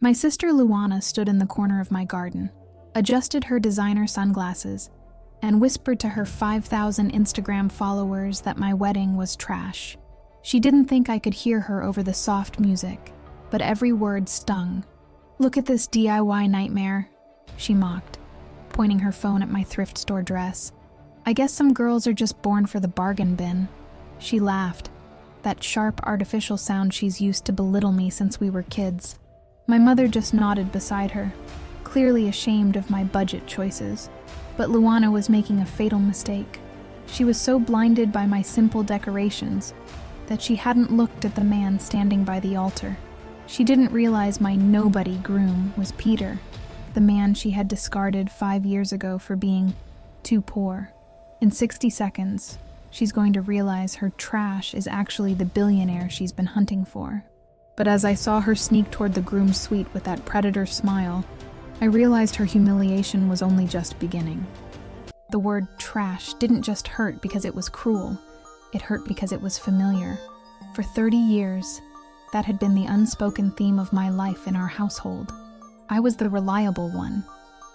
My sister Luana stood in the corner of my garden, adjusted her designer sunglasses, and whispered to her 5,000 Instagram followers that my wedding was trash. She didn't think I could hear her over the soft music, but every word stung. "Look at this DIY nightmare," she mocked, pointing her phone at my thrift store dress. "I guess some girls are just born for the bargain bin." She laughed, that sharp artificial sound she's used to belittle me since we were kids. My mother just nodded beside her, clearly ashamed of my budget choices. But Luana was making a fatal mistake. She was so blinded by my simple decorations that she hadn't looked at the man standing by the altar. She didn't realize my nobody groom was Peter, the man she had discarded 5 years ago for being too poor. In 60 seconds, she's going to realize her trash is actually the billionaire she's been hunting for. But as I saw her sneak toward the groom's suite with that predator smile, I realized her humiliation was only just beginning. The word trash didn't just hurt because it was cruel, it hurt because it was familiar. For 30 years, that had been the unspoken theme of my life in our household. I was the reliable one,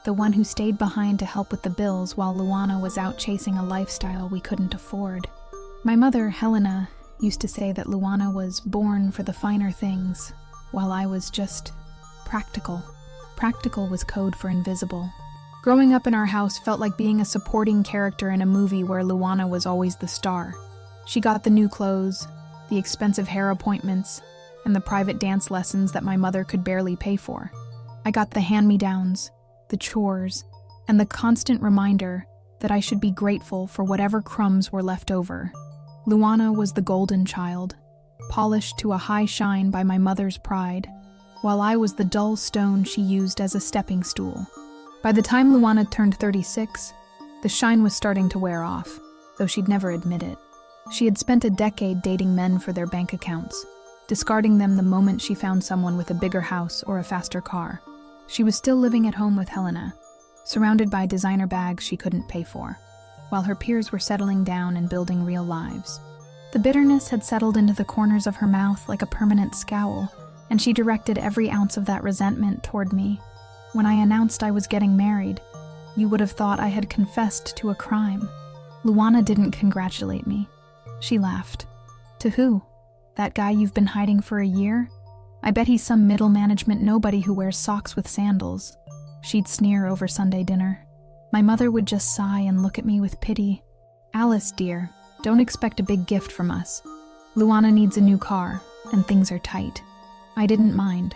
the one who stayed behind to help with the bills while Luana was out chasing a lifestyle we couldn't afford. My mother, Helena, used to say that Luana was born for the finer things, while I was just practical. Practical was code for invisible. Growing up in our house felt like being a supporting character in a movie where Luana was always the star. She got the new clothes, the expensive hair appointments, and the private dance lessons that my mother could barely pay for. I got the hand-me-downs, the chores, and the constant reminder that I should be grateful for whatever crumbs were left over. Luana was the golden child, polished to a high shine by my mother's pride, while I was the dull stone she used as a stepping stool. By the time Luana turned 36, the shine was starting to wear off, though she'd never admit it. She had spent a decade dating men for their bank accounts, discarding them the moment she found someone with a bigger house or a faster car. She was still living at home with Helena, surrounded by designer bags she couldn't pay for, while her peers were settling down and building real lives. The bitterness had settled into the corners of her mouth like a permanent scowl, and she directed every ounce of that resentment toward me. When I announced I was getting married, you would have thought I had confessed to a crime. Luana didn't congratulate me. She laughed. "To who? That guy you've been hiding for a year? I bet he's some middle management nobody who wears socks with sandals." She'd sneer over Sunday dinner. My mother would just sigh and look at me with pity. "Alice, dear, don't expect a big gift from us. Luana needs a new car, and things are tight." I didn't mind.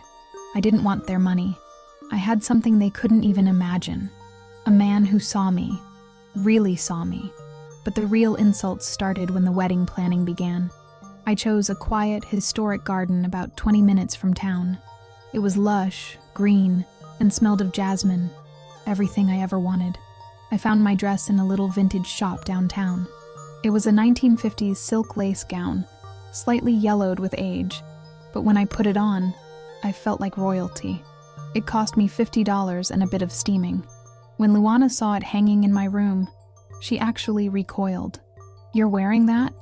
I didn't want their money. I had something they couldn't even imagine. A man who saw me, really saw me. But the real insults started when the wedding planning began. I chose a quiet, historic garden about 20 minutes from town. It was lush, green, and smelled of jasmine. Everything I ever wanted. I found my dress in a little vintage shop downtown. It was a 1950s silk lace gown, slightly yellowed with age, but when I put it on, I felt like royalty. It cost me $50 and a bit of steaming. When Luana saw it hanging in my room, she actually recoiled. "You're wearing that?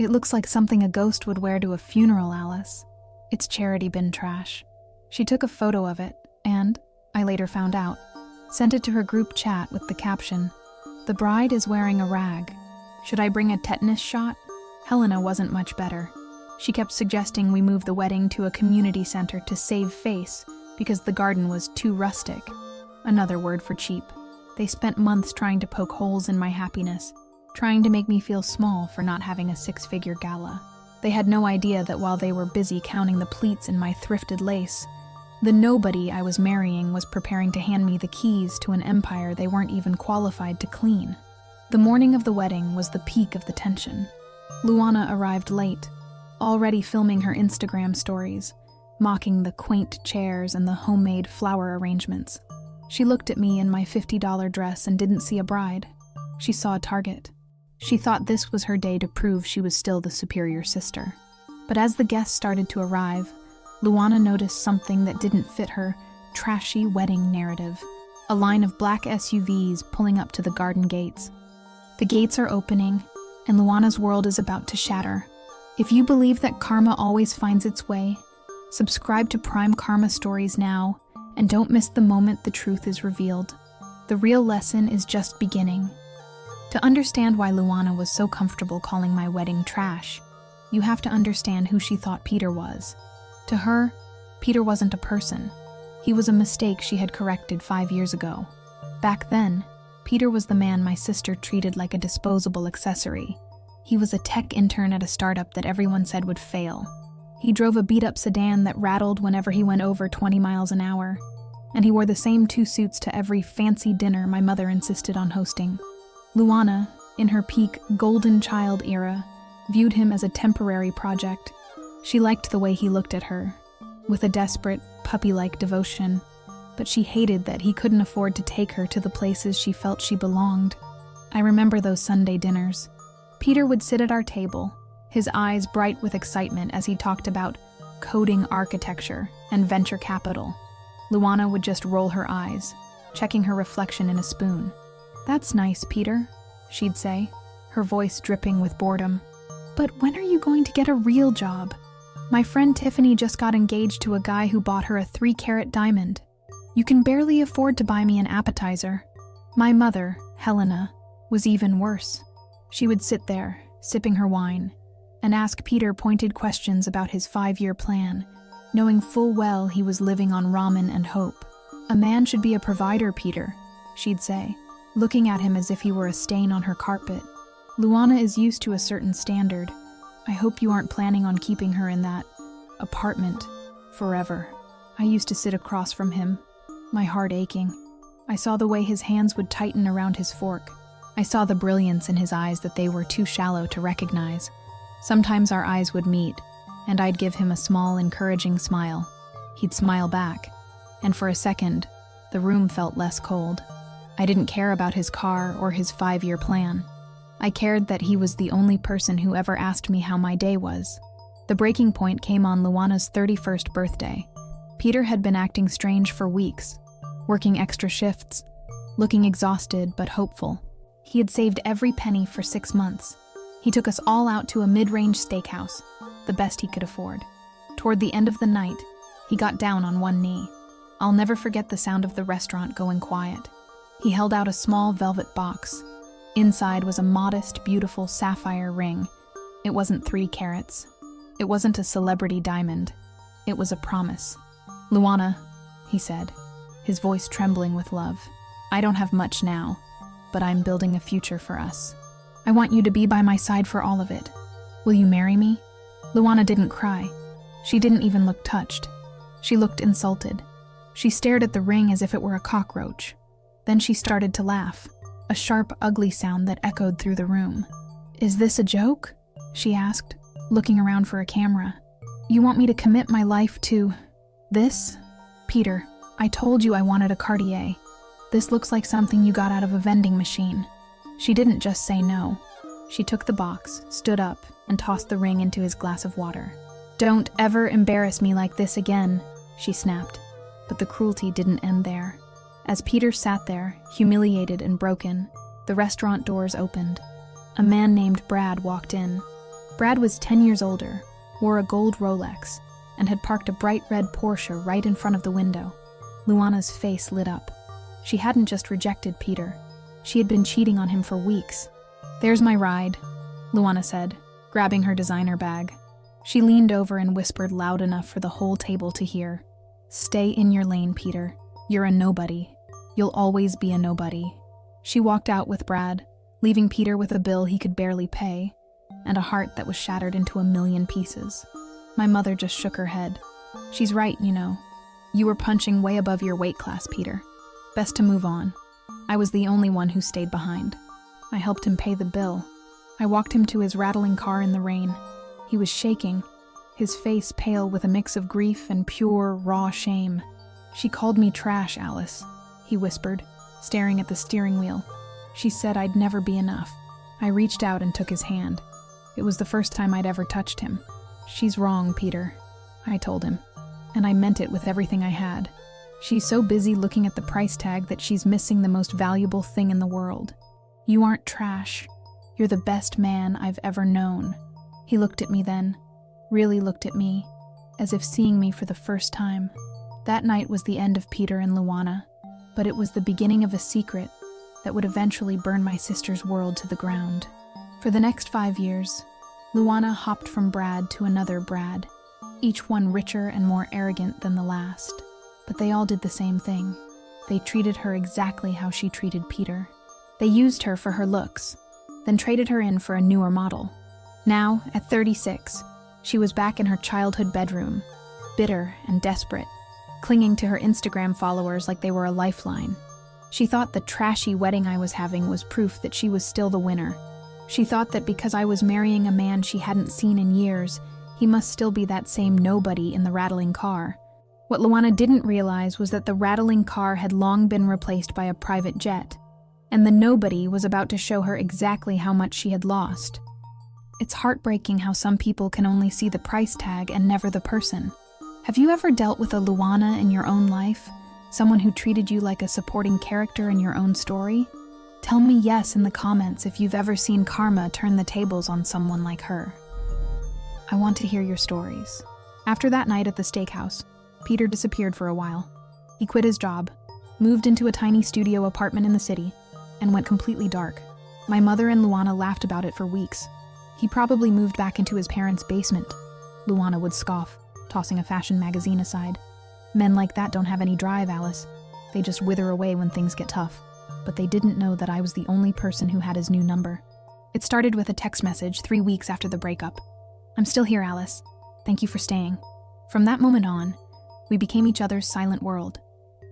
It looks like something a ghost would wear to a funeral, Alice." It's charity bin trash. She took a photo of it and, I later found out, sent it to her group chat with the caption, "The bride is wearing a rag. Should I bring a tetanus shot?" Helena wasn't much better. She kept suggesting we move the wedding to a community center to save face because the garden was too rustic. Another word for cheap. They spent months trying to poke holes in my happiness, trying to make me feel small for not having a 6-figure gala. They had no idea that while they were busy counting the pleats in my thrifted lace, the nobody I was marrying was preparing to hand me the keys to an empire they weren't even qualified to clean. The morning of the wedding was the peak of the tension. Luana arrived late, already filming her Instagram stories, mocking the quaint chairs and the homemade flower arrangements. She looked at me in my $50 dress and didn't see a bride. She saw a target. She thought this was her day to prove she was still the superior sister. But as the guests started to arrive, Luana noticed something that didn't fit her trashy wedding narrative. A line of black SUVs pulling up to the garden gates. The gates are opening, and Luana's world is about to shatter. If you believe that karma always finds its way, Subscribe to Prime Karma Stories now, and don't miss the moment the truth is revealed. The real lesson is just beginning. To understand why Luana was so comfortable calling my wedding trash, you have to understand who she thought Peter was. To her, Peter wasn't a person. He was a mistake she had corrected 5 years ago. Back then, Peter was the man my sister treated like a disposable accessory. He was a tech intern at a startup that everyone said would fail. He drove a beat-up sedan that rattled whenever he went over 20 miles an hour. And he wore the same 2 suits to every fancy dinner my mother insisted on hosting. Luana, in her peak golden child era, viewed him as a temporary project. She liked the way he looked at her, with a desperate, puppy-like devotion, but she hated that he couldn't afford to take her to the places she felt she belonged. I remember those Sunday dinners. Peter would sit at our table, his eyes bright with excitement as he talked about coding architecture and venture capital. Luana would just roll her eyes, checking her reflection in a spoon. "That's nice, Peter," she'd say, her voice dripping with boredom. "But when are you going to get a real job? My friend Tiffany just got engaged to a guy who bought her a 3-carat diamond. You can barely afford to buy me an appetizer." My mother, Helena, was even worse. She would sit there, sipping her wine, and ask Peter pointed questions about his 5-year plan, knowing full well he was living on ramen and hope. "A man should be a provider, Peter," she'd say, looking at him as if he were a stain on her carpet. "Luana is used to a certain standard. I hope you aren't planning on keeping her in that apartment forever." I used to sit across from him, my heart aching. I saw the way his hands would tighten around his fork. I saw the brilliance in his eyes that they were too shallow to recognize. Sometimes our eyes would meet, and I'd give him a small, encouraging smile. He'd smile back, and for a second, the room felt less cold. I didn't care about his car or his 5-year plan. I cared that he was the only person who ever asked me how my day was. The breaking point came on Luana's 31st birthday. Peter had been acting strange for weeks, working extra shifts, looking exhausted but hopeful. He had saved every penny for 6 months. He took us all out to a mid-range steakhouse, the best he could afford. Toward the end of the night, he got down on one knee. I'll never forget the sound of the restaurant going quiet. He held out a small velvet box. Inside was a modest, beautiful sapphire ring. It wasn't 3 carats. It wasn't a celebrity diamond. It was a promise. "Luana," he said, his voice trembling with love, "I don't have much now, but I'm building a future for us. I want you to be by my side for all of it. Will you marry me?" Luana didn't cry. She didn't even look touched. She looked insulted. She stared at the ring as if it were a cockroach. Then she started to laugh, a sharp, ugly sound that echoed through the room. "Is this a joke?" she asked, looking around for a camera. "You want me to commit my life to this? Peter, I told you I wanted a Cartier. This looks like something you got out of a vending machine." She didn't just say no. She took the box, stood up, and tossed the ring into his glass of water. "Don't ever embarrass me like this again," she snapped. But the cruelty didn't end there. As Peter sat there, humiliated and broken, the restaurant doors opened. A man named Brad walked in. Brad was 10 years older, wore a gold Rolex, and had parked a bright red Porsche right in front of the window. Luana's face lit up. She hadn't just rejected Peter. She had been cheating on him for weeks. "There's my ride," Luana said, grabbing her designer bag. She leaned over and whispered loud enough for the whole table to hear. "Stay in your lane, Peter. You're a nobody. You'll always be a nobody." She walked out with Brad, leaving Peter with a bill he could barely pay, and a heart that was shattered into 1,000,000 pieces. My mother just shook her head. "She's right, you know. You were punching way above your weight class, Peter. Best to move on." I was the only one who stayed behind. I helped him pay the bill. I walked him to his rattling car in the rain. He was shaking, his face pale with a mix of grief and pure, raw shame. "She called me trash, Alice," he whispered, staring at the steering wheel. "She said I'd never be enough." I reached out and took his hand. It was the first time I'd ever touched him. "She's wrong, Peter," I told him, and I meant it with everything I had. "She's so busy looking at the price tag that she's missing the most valuable thing in the world. You aren't trash. You're the best man I've ever known." He looked at me then, really looked at me, as if seeing me for the first time. That night was the end of Peter and Luana, but it was the beginning of a secret that would eventually burn my sister's world to the ground. For the next 5 years, Luana hopped from Brad to another Brad, each one richer and more arrogant than the last. But they all did the same thing. They treated her exactly how she treated Peter. They used her for her looks, then traded her in for a newer model. Now, at 36, she was back in her childhood bedroom, bitter and desperate, clinging to her Instagram followers like they were a lifeline. She thought the trashy wedding I was having was proof that she was still the winner. She thought that because I was marrying a man she hadn't seen in years, he must still be that same nobody in the rattling car. What Luana didn't realize was that the rattling car had long been replaced by a private jet, and the nobody was about to show her exactly how much she had lost. It's heartbreaking how some people can only see the price tag and never the person. Have you ever dealt with a Luana in your own life? Someone who treated you like a supporting character in your own story? Tell me yes in the comments if you've ever seen karma turn the tables on someone like her. I want to hear your stories. After that night at the steakhouse, Peter disappeared for a while. He quit his job, moved into a tiny studio apartment in the city, and went completely dark. My mother and Luana laughed about it for weeks. He probably moved back into his parents' basement. Luana would scoff, tossing a fashion magazine aside. Men like that don't have any drive, Alice. They just wither away when things get tough. But they didn't know that I was the only person who had his new number. It started with a text message 3 weeks after the breakup. "I'm still here, Alice. Thank you for staying." From that moment on, we became each other's silent world.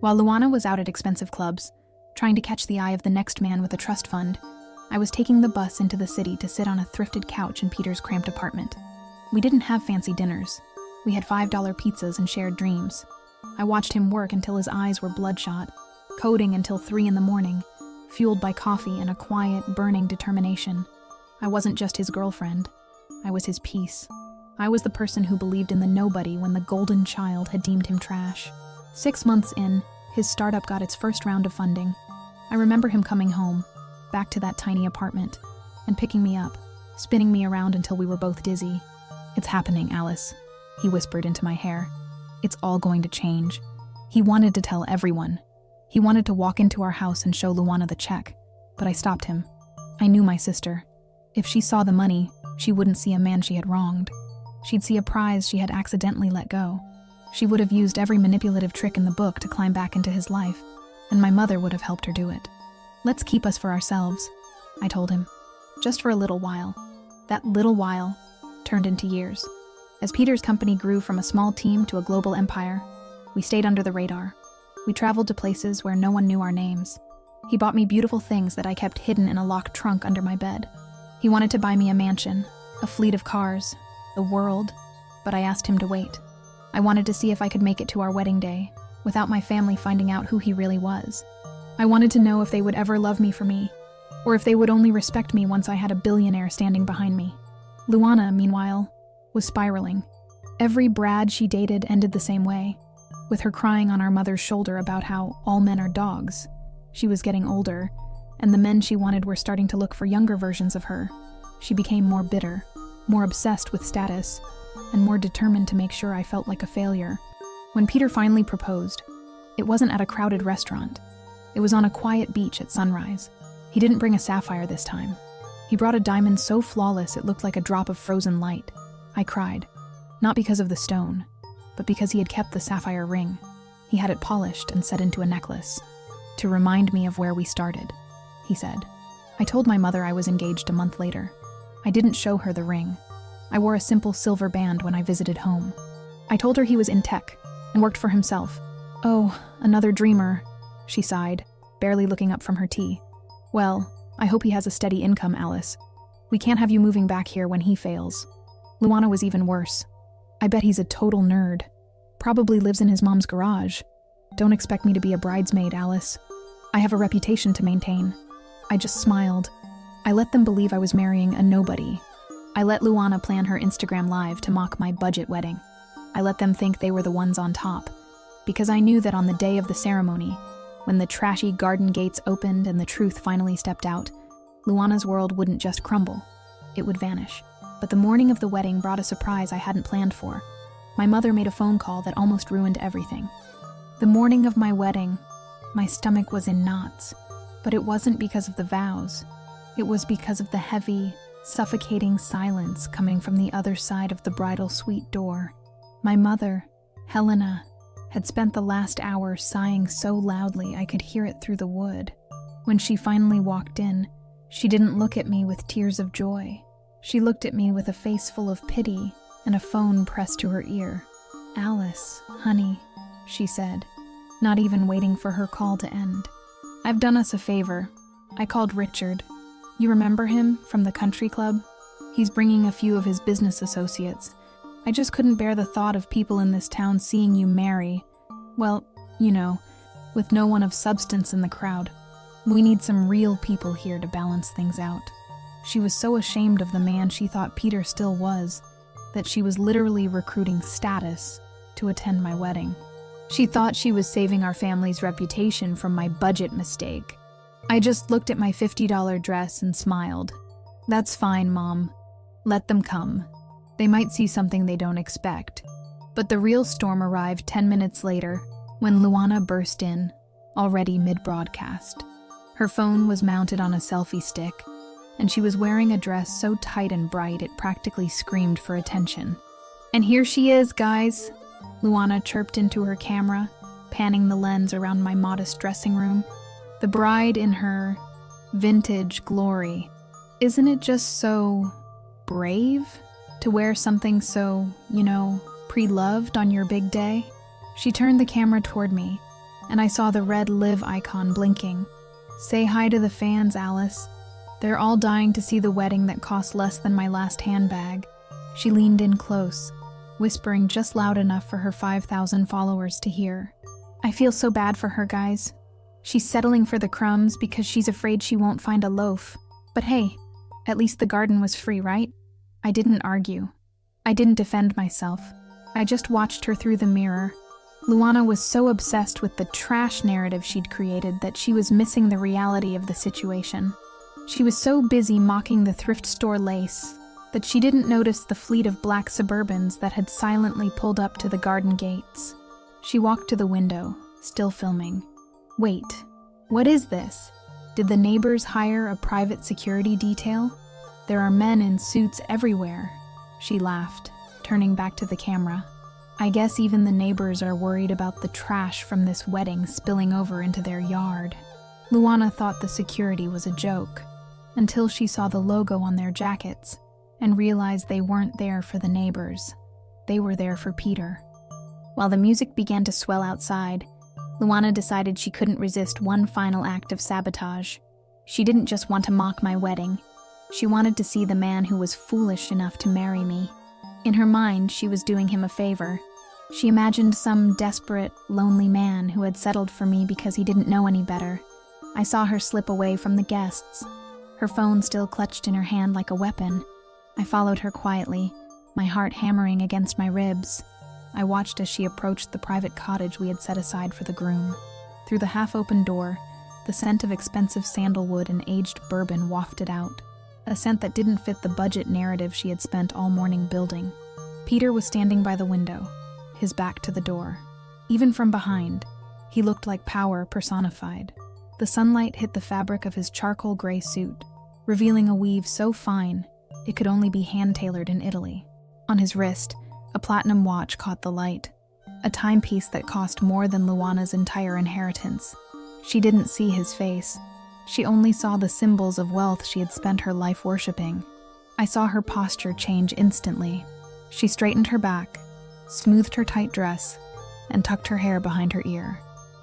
While Luana was out at expensive clubs, trying to catch the eye of the next man with a trust fund, I was taking the bus into the city to sit on a thrifted couch in Peter's cramped apartment. We didn't have fancy dinners. We had $5 pizzas and shared dreams. I watched him work until his eyes were bloodshot, coding until 3 in the morning, fueled by coffee and a quiet, burning determination. I wasn't just his girlfriend. I was his peace. I was the person who believed in the nobody when the golden child had deemed him trash. 6 months in, his startup got its first round of funding. I remember him coming home, back to that tiny apartment, and picking me up, spinning me around until we were both dizzy. "It's happening, Alice," he whispered into my hair. "It's all going to change." He wanted to tell everyone. He wanted to walk into our house and show Luana the check, but I stopped him. I knew my sister. If she saw the money, she wouldn't see a man she had wronged. She'd see a prize she had accidentally let go. She would have used every manipulative trick in the book to climb back into his life, and my mother would have helped her do it. "Let's keep us for ourselves," I told him. Just for a little while. That little while turned into years. As Peter's company grew from a small team to a global empire, we stayed under the radar. We traveled to places where no one knew our names. He bought me beautiful things that I kept hidden in a locked trunk under my bed. He wanted to buy me a mansion, a fleet of cars, the world, but I asked him to wait. I wanted to see if I could make it to our wedding day, without my family finding out who he really was. I wanted to know if they would ever love me for me, or if they would only respect me once I had a billionaire standing behind me. Luana, meanwhile, was spiraling. Every Brad she dated ended the same way, with her crying on our mother's shoulder about how all men are dogs. She was getting older, and the men she wanted were starting to look for younger versions of her. She became more bitter, more obsessed with status, and more determined to make sure I felt like a failure. When Peter finally proposed, it wasn't at a crowded restaurant. It was on a quiet beach at sunrise. He didn't bring a sapphire this time. He brought a diamond so flawless it looked like a drop of frozen light. I cried, not because of the stone, but because he had kept the sapphire ring. He had it polished and set into a necklace. "To remind me of where we started," he said. I told my mother I was engaged a month later. I didn't show her the ring. I wore a simple silver band when I visited home. I told her he was in tech and worked for himself. "Oh, another dreamer," she sighed, barely looking up from her tea. "Well, I hope he has a steady income, Alice. We can't have you moving back here when he fails." Luana was even worse. "I bet he's a total nerd. Probably lives in his mom's garage. Don't expect me to be a bridesmaid, Alice. I have a reputation to maintain." I just smiled. I let them believe I was marrying a nobody. I let Luana plan her Instagram live to mock my budget wedding. I let them think they were the ones on top, because I knew that on the day of the ceremony, when the trashy garden gates opened and the truth finally stepped out, Luana's world wouldn't just crumble, it would vanish. But the morning of the wedding brought a surprise I hadn't planned for. My mother made a phone call that almost ruined everything. The morning of my wedding, my stomach was in knots, but it wasn't because of the vows. It was because of the heavy, suffocating silence coming from the other side of the bridal suite door. My mother, Helena, had spent the last hour sighing so loudly I could hear it through the wood. When she finally walked in, she didn't look at me with tears of joy. She looked at me with a face full of pity and a phone pressed to her ear. "Alice, honey," she said, not even waiting for her call to end. "I've done us a favor. I called Richard. You remember him from the country club? He's bringing a few of his business associates. I just couldn't bear the thought of people in this town seeing you marry. Well, you know, with no one of substance in the crowd. We need some real people here to balance things out." She was so ashamed of the man she thought Peter still was, that she was literally recruiting status to attend my wedding. She thought she was saving our family's reputation from my budget mistake. I just looked at my $50 dress and smiled. "That's fine, Mom. Let them come. They might see something they don't expect." But the real storm arrived 10 minutes later, when Luana burst in, already mid-broadcast. Her phone was mounted on a selfie stick, and she was wearing a dress so tight and bright it practically screamed for attention. "And here she is, guys," Luana chirped into her camera, panning the lens around my modest dressing room. "The bride in her vintage glory. Isn't it just so brave to wear something so, pre-loved on your big day?" She turned the camera toward me, and I saw the red live icon blinking. "Say hi to the fans, Alice. They're all dying to see the wedding that cost less than my last handbag." She leaned in close, whispering just loud enough for her 5,000 followers to hear. "I feel so bad for her, guys. She's settling for the crumbs because she's afraid she won't find a loaf. But hey, at least the garden was free, right?" I didn't argue. I didn't defend myself. I just watched her through the mirror. Luana was so obsessed with the trash narrative she'd created that she was missing the reality of the situation. She was so busy mocking the thrift store lace that she didn't notice the fleet of black Suburbans that had silently pulled up to the garden gates. She walked to the window, still filming. "Wait, what is this? Did the neighbors hire a private security detail? There are men in suits everywhere." She laughed, turning back to the camera. "I guess even the neighbors are worried about the trash from this wedding spilling over into their yard." Luana thought the security was a joke, until she saw the logo on their jackets and realized they weren't there for the neighbors. They were there for Peter. While the music began to swell outside, Luana decided she couldn't resist one final act of sabotage. She didn't just want to mock my wedding. She wanted to see the man who was foolish enough to marry me. In her mind, she was doing him a favor. She imagined some desperate, lonely man who had settled for me because he didn't know any better. I saw her slip away from the guests, her phone still clutched in her hand like a weapon. I followed her quietly, my heart hammering against my ribs. I watched as she approached the private cottage we had set aside for the groom. Through the half-open door, the scent of expensive sandalwood and aged bourbon wafted out, a scent that didn't fit the budget narrative she had spent all morning building. Peter was standing by the window, his back to the door. Even from behind, he looked like power personified. The sunlight hit the fabric of his charcoal gray suit, revealing a weave so fine it could only be hand-tailored in Italy. On his wrist, a platinum watch caught the light, a timepiece that cost more than Luana's entire inheritance. She didn't see his face. She only saw the symbols of wealth she had spent her life worshipping. I saw her posture change instantly. She straightened her back, smoothed her tight dress, and tucked her hair behind her ear.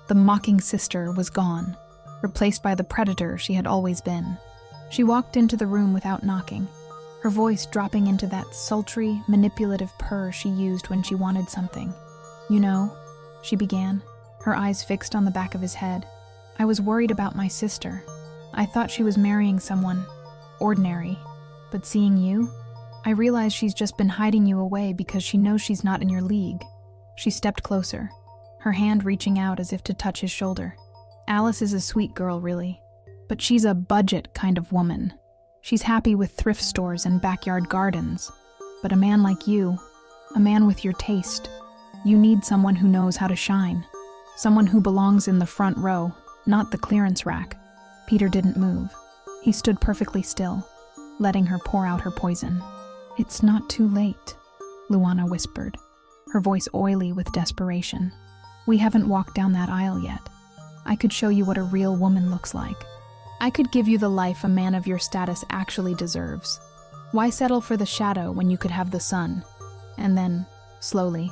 The mocking sister was gone, replaced by the predator she had always been. She walked into the room without knocking, her voice dropping into that sultry, manipulative purr she used when she wanted something. "You know," she began, her eyes fixed on the back of his head, "I was worried about my sister. I thought she was marrying someone ordinary. But seeing you, I realized she's just been hiding you away because she knows she's not in your league." She stepped closer, her hand reaching out as if to touch his shoulder. "Alice is a sweet girl, really, but she's a budget kind of woman. She's happy with thrift stores and backyard gardens. But a man like you, A man with your taste. You need someone who knows how to shine. Someone who belongs in the front row, not the clearance rack. Peter didn't move. He stood perfectly still, letting her pour out her poison. "It's not too late," Luana whispered, her voice oily with desperation. "We haven't walked down that aisle yet. I could show you what a real woman looks like. I could give you the life a man of your status actually deserves. Why settle for the shadow when you could have the sun?" And then, slowly,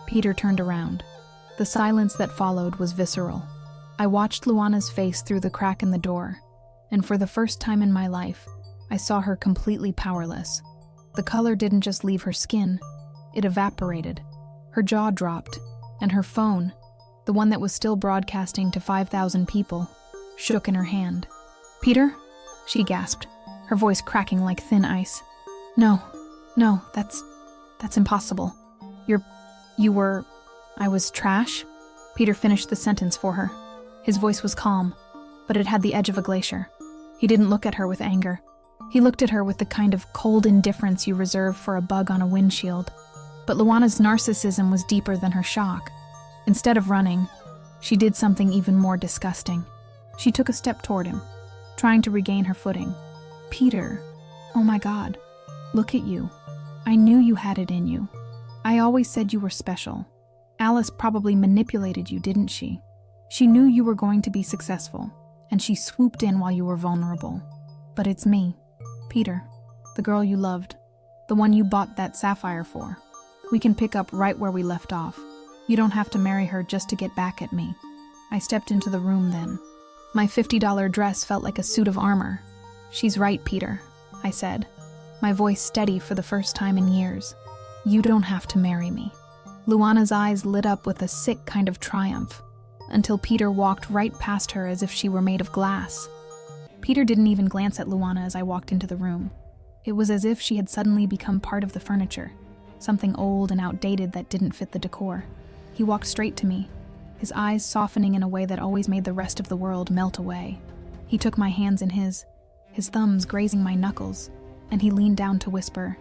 Peter turned around. The silence that followed was visceral. I watched Luana's face through the crack in the door, and for the first time in my life, I saw her completely powerless. The color didn't just leave her skin, it evaporated. Her jaw dropped, and her phone, the one that was still broadcasting to 5,000 people, shook in her hand. "Peter?" she gasped, her voice cracking like thin ice. No, that's impossible. I was trash?" Peter finished the sentence for her. His voice was calm, but it had the edge of a glacier. He didn't look at her with anger. He looked at her with the kind of cold indifference you reserve for a bug on a windshield. But Luana's narcissism was deeper than her shock. Instead of running, she did something even more disgusting. She took a step toward him, trying to regain her footing. "Peter, oh my God, look at you. I knew you had it in you. I always said you were special. Alice probably manipulated you, didn't she? She knew you were going to be successful, and she swooped in while you were vulnerable. But it's me, Peter, the girl you loved, the one you bought that sapphire for. We can pick up right where we left off. You don't have to marry her just to get back at me." I stepped into the room then. My $50 dress felt like a suit of armor. "She's right, Peter," I said, my voice steady for the first time in years. "You don't have to marry me." Luana's eyes lit up with a sick kind of triumph, until Peter walked right past her as if she were made of glass. Peter didn't even glance at Luana as I walked into the room. It was as if she had suddenly become part of the furniture, something old and outdated that didn't fit the decor. He walked straight to me, his eyes softening in a way that always made the rest of the world melt away. He took my hands in his thumbs grazing my knuckles, and he leaned down to whisper,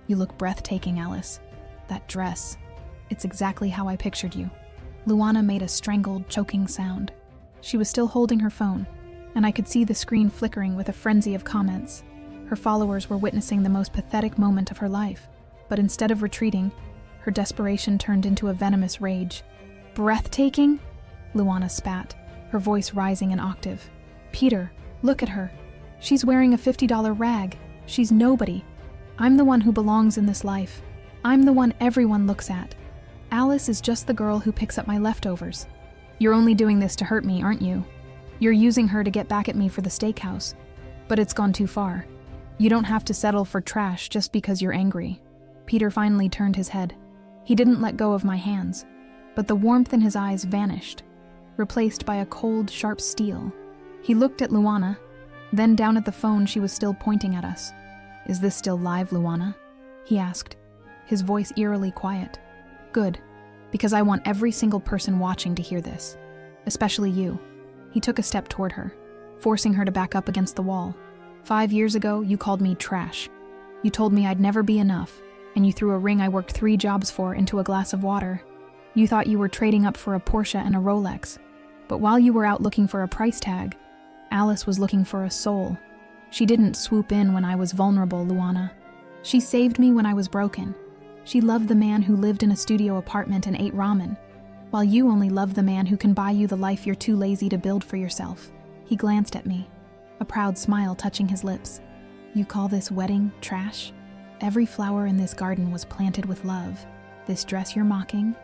"You look breathtaking, Alice. That dress, it's exactly how I pictured you." Luana made a strangled, choking sound. She was still holding her phone, and I could see the screen flickering with a frenzy of comments. Her followers were witnessing the most pathetic moment of her life, but instead of retreating, her desperation turned into a venomous rage. "Breathtaking?" Luana spat, her voice rising an octave. "Peter, look at her. She's wearing a $50 rag. She's nobody. I'm the one who belongs in this life. I'm the one everyone looks at. Alice is just the girl who picks up my leftovers. You're only doing this to hurt me, aren't you? You're using her to get back at me for the steakhouse. But it's gone too far. You don't have to settle for trash just because you're angry." Peter finally turned his head. He didn't let go of my hands, but the warmth in his eyes vanished, replaced by a cold, sharp steel. He looked at Luana, then down at the phone she was still pointing at us. "Is this still live, Luana?" he asked, his voice eerily quiet. "Good, because I want every single person watching to hear this, especially you." He took a step toward her, forcing her to back up against the wall. 5 years ago, you called me trash. You told me I'd never be enough, and you threw a ring I worked 3 jobs for into a glass of water. You thought you were trading up for a Porsche and a Rolex. But while you were out looking for a price tag, Alice was looking for a soul. She didn't swoop in when I was vulnerable, Luana. She saved me when I was broken. She loved the man who lived in a studio apartment and ate ramen, while you only love the man who can buy you the life you're too lazy to build for yourself. He glanced at me, a proud smile touching his lips. "You call this wedding trash? Every flower in this garden was planted with love. This dress you're mocking?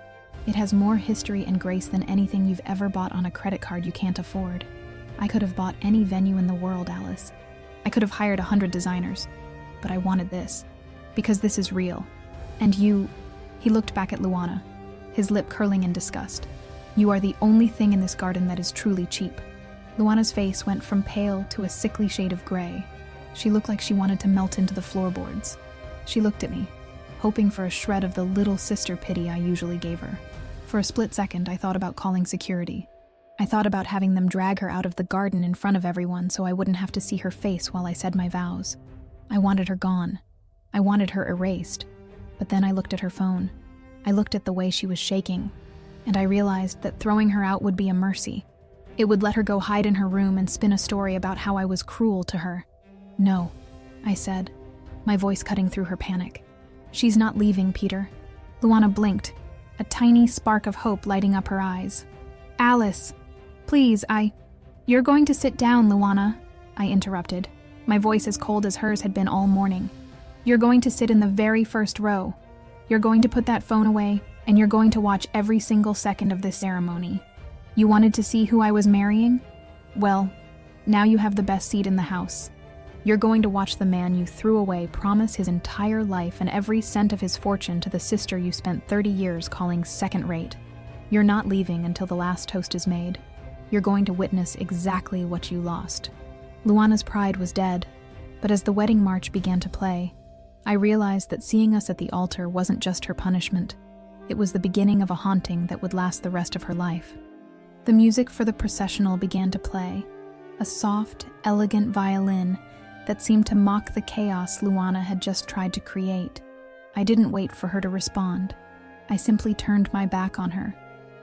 It has more history and grace than anything you've ever bought on a credit card you can't afford. I could have bought any venue in the world, Alice. I could have hired 100 designers, but I wanted this, because this is real. And you," he looked back at Luana, his lip curling in disgust. "You are the only thing in this garden that is truly cheap." Luana's face went from pale to a sickly shade of gray. She looked like she wanted to melt into the floorboards. She looked at me, hoping for a shred of the little sister pity I usually gave her. For a split second, I thought about calling security. I thought about having them drag her out of the garden in front of everyone so I wouldn't have to see her face while I said my vows. I wanted her gone. I wanted her erased. But then I looked at her phone. I looked at the way she was shaking, and I realized that throwing her out would be a mercy. It would let her go hide in her room and spin a story about how I was cruel to her. "No," I said, my voice cutting through her panic. "She's not leaving, Peter." Luana blinked, a tiny spark of hope lighting up her eyes. "Alice, please, You're going to sit down, Luana," I interrupted, my voice as cold as hers had been all morning. "You're going to sit in the very first row. You're going to put that phone away, and you're going to watch every single second of this ceremony. You wanted to see who I was marrying? Well, now you have the best seat in the house. You're going to watch the man you threw away promise his entire life and every cent of his fortune to the sister you spent 30 years calling second-rate. You're not leaving until the last toast is made. You're going to witness exactly what you lost." Luana's pride was dead, but as the wedding march began to play, I realized that seeing us at the altar wasn't just her punishment. It was the beginning of a haunting that would last the rest of her life. The music for the processional began to play, a soft, elegant violin that seemed to mock the chaos Luana had just tried to create. I didn't wait for her to respond. I simply turned my back on her,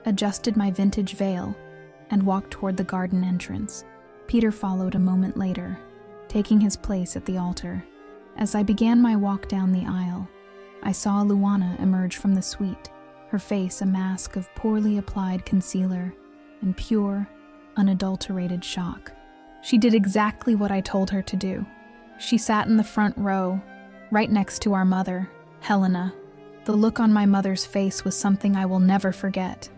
adjusted my vintage veil, and walked toward the garden entrance. Peter followed a moment later, taking his place at the altar. As I began my walk down the aisle, I saw Luana emerge from the suite, her face a mask of poorly applied concealer and pure, unadulterated shock. She did exactly what I told her to do. She sat in the front row, right next to our mother, Helena. The look on my mother's face was something I will never forget.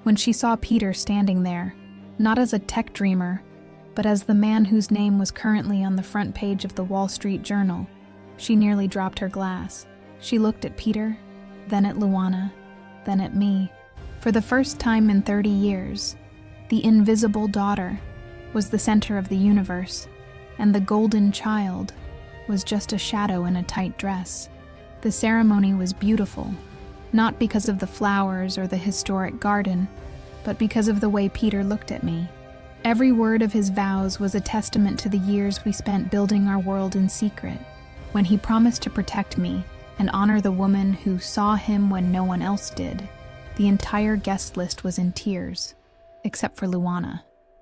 When she saw Peter standing there, not as a tech dreamer, but as the man whose name was currently on the front page of the Wall Street Journal, she nearly dropped her glass. She looked at Peter, then at Luana, then at me. For the first time in 30 years, the invisible daughter was the center of the universe, and the golden child was just a shadow in a tight dress. The ceremony was beautiful, not because of the flowers or the historic garden, but because of the way Peter looked at me. Every word of his vows was a testament to the years we spent building our world in secret. When he promised to protect me and honor the woman who saw him when no one else did, the entire guest list was in tears, except for Luana.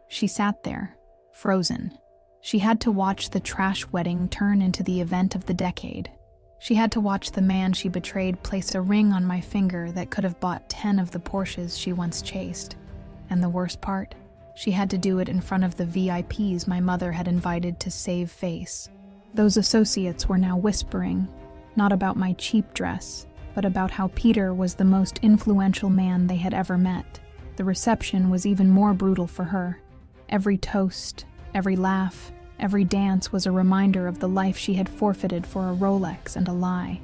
She sat there, frozen. She had to watch the trash wedding turn into the event of the decade. She had to watch the man she betrayed place a ring on my finger that could have bought 10 of the Porsches she once chased. And the worst part? She had to do it in front of the VIPs my mother had invited to save face. Those associates were now whispering, not about my cheap dress, but about how Peter was the most influential man they had ever met. The reception was even more brutal for her. Every toast, every laugh, every dance was a reminder of the life she had forfeited for a Rolex and a lie.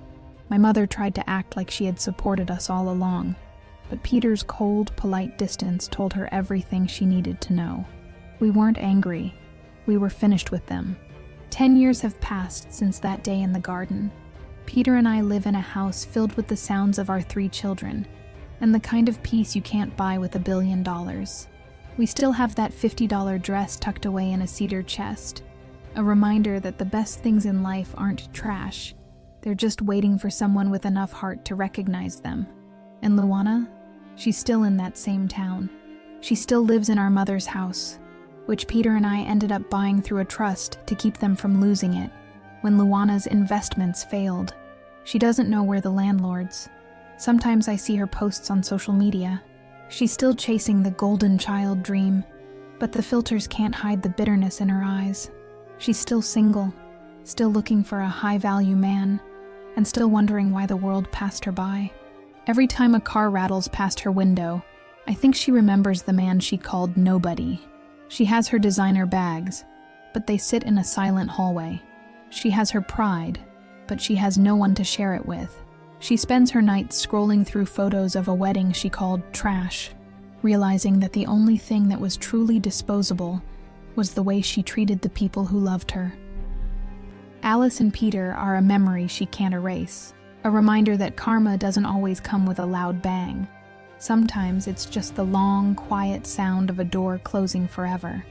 My mother tried to act like she had supported us all along, but Peter's cold, polite distance told her everything she needed to know. We weren't angry. We were finished with them. 10 years have passed since that day in the garden. Peter and I live in a house filled with the sounds of our 3 children, and the kind of peace you can't buy with $1 billion. We still have that $50 dress tucked away in a cedar chest, a reminder that the best things in life aren't trash. They're just waiting for someone with enough heart to recognize them. And Luana? She's still in that same town. She still lives in our mother's house, which Peter and I ended up buying through a trust to keep them from losing it when Luana's investments failed. She doesn't know we're the landlords. Sometimes I see her posts on social media. She's still chasing the golden child dream, but the filters can't hide the bitterness in her eyes. She's still single, still looking for a high-value man, and still wondering why the world passed her by. Every time a car rattles past her window, I think she remembers the man she called nobody. She has her designer bags, but they sit in a silent hallway. She has her pride, but she has no one to share it with. She spends her nights scrolling through photos of a wedding she called trash, realizing that the only thing that was truly disposable was the way she treated the people who loved her. Alice and Peter are a memory she can't erase, a reminder that karma doesn't always come with a loud bang. Sometimes it's just the long, quiet sound of a door closing forever.